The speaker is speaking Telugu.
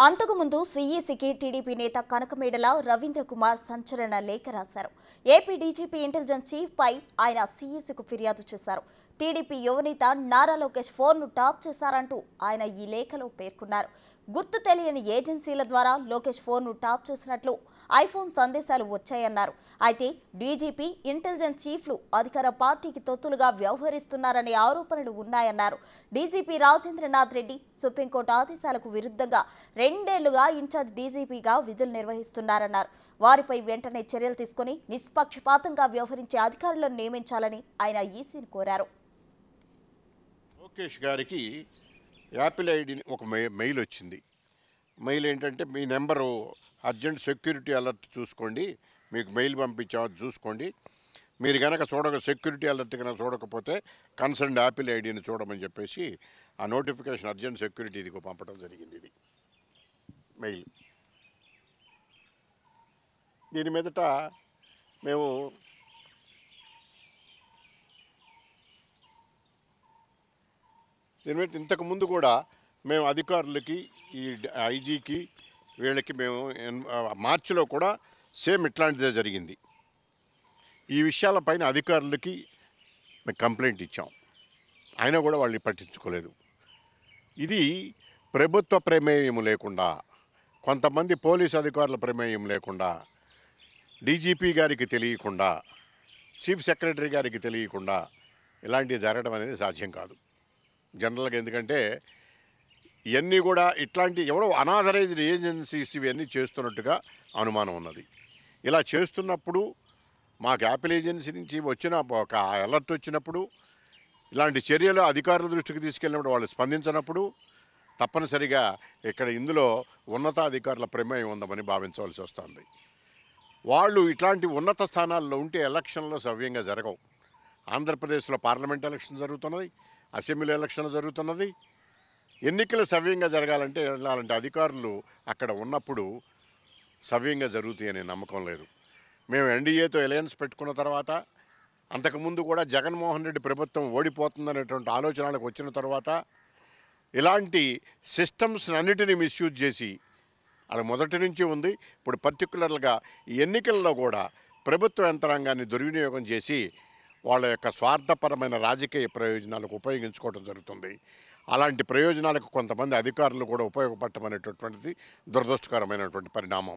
అంతకుముందు సీఈసీకి టీడీపీ నేత కనకమేడల రవీంద్ర కుమార్ సంచలన లేఖ రాశారు. ఏపీ డీజీపీ ఇంటెలిజెన్స్ చీఫ్ పై ఆయన సీఈసీకు ఫిర్యాదు చేశారు. టీడీపీ యువనేత నారా లోకేష్ ఫోన్ను టాప్ చేశారంటూ ఆయన ఈ లేఖలో పేర్కొన్నారు. గుర్తు తెలియని ఏజెన్సీల ద్వారా లోకేష్ ఫోన్ను టాప్ చేసినట్లు ఐఫోన్ సందేశాలు వచ్చాయన్నారు. అయితే డీజీపీ ఇంటెలిజెన్స్ చీఫ్లు అధికార పార్టీకి తొత్తులుగా వ్యవహరిస్తున్నారనే ఆరోపణలు ఉన్నాయన్నారు. డీజీపీ రాజేంద్రనాథ్ రెడ్డి సుప్రీంకోర్టు ఆదేశాలకు విరుద్ధంగా 2 ఏళ్లుగా ఇన్ఛార్జ్ డీజీపీగా విధులు నిర్వహిస్తున్నారన్నారు. వారిపై వెంటనే చర్యలు తీసుకుని నిష్పక్షపాతంగా వ్యవహరించే అధికారులను నియమించాలని ఆయన ఈసీని కోరారు. లోకేష్ గారికి యాపిల్ ఐడి ఒక మెయిల్ వచ్చింది. మెయిల్ ఏంటంటే, మీ నెంబరు అర్జెంట్ సెక్యూరిటీ అలర్ట్ చూసుకోండి, మీకు మెయిల్ పంపించాము చూసుకోండి, మీరు కనుక సెక్యూరిటీ అలర్ట్ కనుక చూడకపోతే కన్సర్న్ యాపిల్ ఐడిని చూడమని చెప్పేసి ఆ నోటిఫికేషన్ అర్జెంట్ సెక్యూరిటీ ఇదిగో పంపడం జరిగింది. ఇది మెయిల్. దీని మీదట మేము ఇంతకుముందు కూడా మేము అధికారులకి, ఈ ఐజీకి, వీళ్ళకి మేము మార్చిలో కూడా సేమ్ ఇట్లాంటిదే జరిగింది. ఈ విషయాలపైన అధికారులకి మేము కంప్లైంట్ ఇచ్చాం, అయినా కూడా వాళ్ళని పట్టించుకోలేదు. ఇది ప్రభుత్వ ప్రమేయం లేకుండా, కొంతమంది పోలీసు అధికారుల ప్రమేయం లేకుండా, డీజీపీ గారికి తెలియకుండా, చీఫ్ సెక్రటరీ గారికి తెలియకుండా ఇలాంటివి జరగడం అనేది సాధ్యం కాదు జనరల్గా. ఎందుకంటే ఇవన్నీ కూడా ఇట్లాంటి ఎవరో అనాథరైజ్డ్ ఏజెన్సీస్ ఇవన్నీ చేస్తున్నట్టుగా అనుమానం ఉన్నది. ఇలా చేస్తున్నప్పుడు మాకు యాపిల్ ఏజెన్సీ నుంచి వచ్చిన ఒక అలర్ట్ వచ్చినప్పుడు, ఇలాంటి చర్యలు అధికారుల దృష్టికి తీసుకెళ్ళినప్పుడు వాళ్ళు స్పందించినప్పుడు తప్పనిసరిగా ఇందులో ఉన్నతాధికారుల ప్రమేయం ఉందని భావించవలసి వస్తుంది. వాళ్ళు ఇట్లాంటి ఉన్నత స్థానాల్లో ఉంటే ఎలక్షన్లో సవ్యంగా జరగవు. ఆంధ్రప్రదేశ్లో పార్లమెంట్ ఎలక్షన్ జరుగుతున్నది, అసెంబ్లీ ఎలక్షన్ జరుగుతున్నది. ఎన్నికలు సవ్యంగా జరగాలంటే అలాంటి అధికారులు అక్కడ ఉన్నప్పుడు సవ్యంగా జరుగుతాయి అనే నమ్మకం లేదు. మేము ఎన్డీఏతో అలయన్స్ పెట్టుకున్న తర్వాత, అంతకుముందు కూడా జగన్మోహన్ రెడ్డి ప్రభుత్వం ఓడిపోతుందనేటువంటి ఆలోచనలకు వచ్చిన తర్వాత ఇలాంటి సిస్టమ్స్ అన్నిటినీ మిస్యూజ్ చేసి, అలా మొదటి నుంచి ఉంది, ఇప్పుడు పర్టికులర్గా ఎన్నికల్లో కూడా ప్రభుత్వ యంత్రాంగాన్ని దుర్వినియోగం చేసి వాళ్ళ యొక్క స్వార్థపరమైన రాజకీయ ప్రయోజనాలకు ఉపయోగించుకోవడం జరుగుతుంది. అలాంటి ప్రయోజనాలకు కొంతమంది అధికారులు కూడా ఉపయోగపడటం అనేటటువంటిది దురదృష్టకరమైనటువంటి పరిణామం.